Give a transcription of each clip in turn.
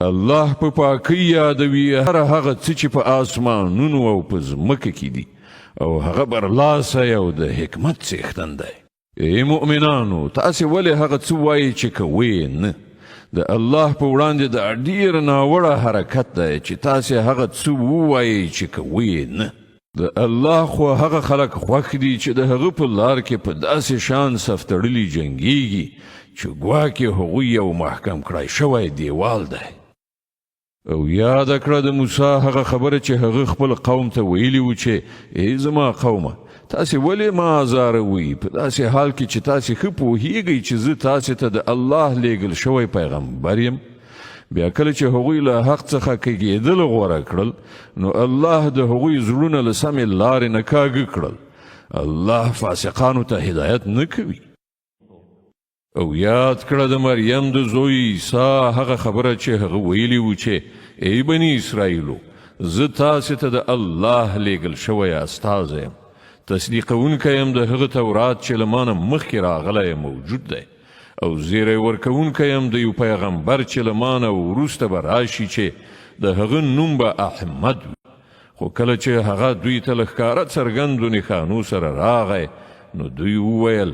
الله په پاکی یادوي هر هغه څه چې په آسمانونو او په ځمکه کې دي او هغه برلاسه او د حکمت څښتن دی. ای مؤمنانو تاسې ولې هغه څه وایئ چې کوئ نه؟ د الله په وړاندې د ډېر ناوړه حرکت دی چې تاسې هغه څه ووایئ چې کوئ نه. د الله خو هغه خلک خوښ دي چې د هغه په لار کې په داسې شان صف تړلي جنګیږي چې ګواکې هغوی یو محکم کړی شوی دیوال دی. او یاد کړه د موسی هغه خبره چې هغه خپل قوم ته ویلي و چې ای زما قومه تاسې ولې ما ازاروئ په داسې حال کې چې تاسې ښه پوهیږئ چې زه تاسې ته د الله لیږل شوی پیغمبر یم. بیا کله چې هغوی له حق څخه کږېدل غوره کړل نو الله د هغوی زړونه له سمې لارې نه کاږه کړل. الله فاسقانو ته هدایت نه کوي. او یاد کړه د مریم د زوی عیسی هغه خبره چې هغه ویلي و چې ای بني اسرائیلو زه تاسې ته د الله لیږل شوی استازی یم، تصدیقونکی یم د هغه تورات چې له ما نه مخکې راغلی موجود دی، او زیری ورکوونکی یم د یو پیغمبر چې له ما نه وروسته به راشي چې د هغه نوم به احمد وي. خو کله چې هغه دوی ته له ښکاره څرګندو نښانو سره راغی نو دوی وویل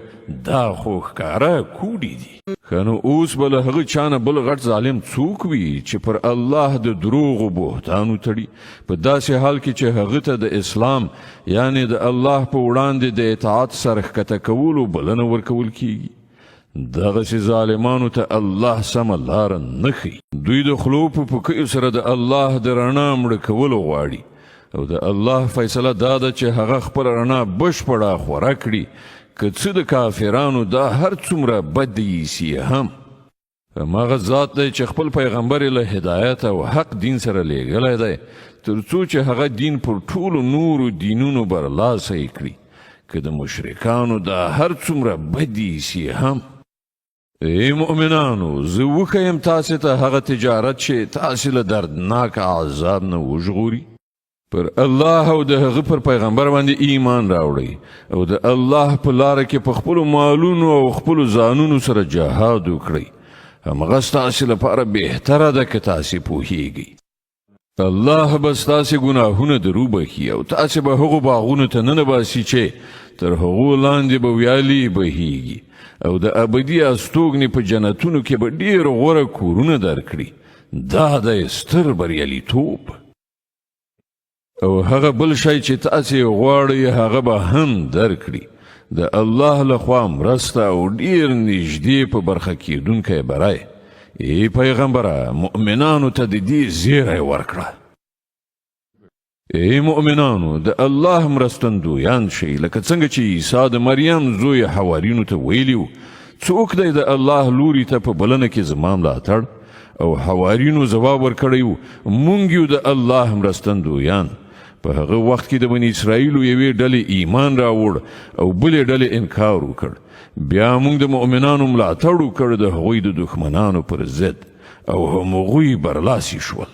دا خو ښکاره کوډي دي. ښه نو اوس به له هغه چا نه بل غټ ظالم څوک وي چې پر الله د دروغو بهتان وتړي په داسې حال کې چې هغه ته د اسلام یعنی د الله په وړاندې د اطاعت سره ښکته کولو بلنه ورکول کیږي. دغسې ظالمانو ته الله سمه لاره نه ښیي. دوی د خولو په پوکیو سره د الله د رڼا مړه کولو غواړي او د الله فیصله دا ده چې هغه خپل رڼا بشپړه خوره کړي که څه د کافرانو دا هر څومره بد ایسي هم. هماغه ذات دی چې خپل پیغمبر له هدایت او حق دین سره لیږلی دی تر څو چې هغه دین پر ټولو نورو دینونو برلاسی کړي که د مشرکانو دا هر څومره بد ایسي هم. ای مؤمنانو زه وښیم تاسې ته هغه تجارت چې تاسې له دردناک عذاب نه وژغوري. پر الله او د هغه پر پیغمبر باندې ایمان راوړئ او د الله په لاره کې په خپلو مالونو او خپلو ځانونو سره جهاد وکړئ. همغه ستاسې لپاره بهتره ده که تاسې پوهیږئ. الله به ستاسې ګناهونه دروبخي او تاسې به هغو باغونو ته ننباسي چې تر هغو لاندې به ویالې بهیږي او د ابدي استوګنې په جنتونو کې به ډېر غوره کورونه درکړي. دا دی ستر بریالیتوب. او هغه بل شی چې تاسې غواړئ هغه به هم درکړي. د الله لخوا مرسته او ډېر نږدې په برخه کیدونکی بری. ای پیغمبره مؤمنانو ته د دې زیری ورکړه. ای مؤمنانو د الله مرستندویان شئ لکه څنګه چې عیسی د مریم زوی حوارینو ته ویلي و څوک دی د الله لوري ته په بلنه کې زما ملاتړ؟ او حوارینو ځواب ورکړی و موږ یو د الله مرستندویان. په هغه وخت کې د بني اسرائیلو یوې ډلې ایمان راوړ او بلې ډلې انکار وکړ. بیا موږ د مؤمنانو ملاتړ وکړ د هغوی د دښمنانو پر ضد او همغوی برلاسي شول.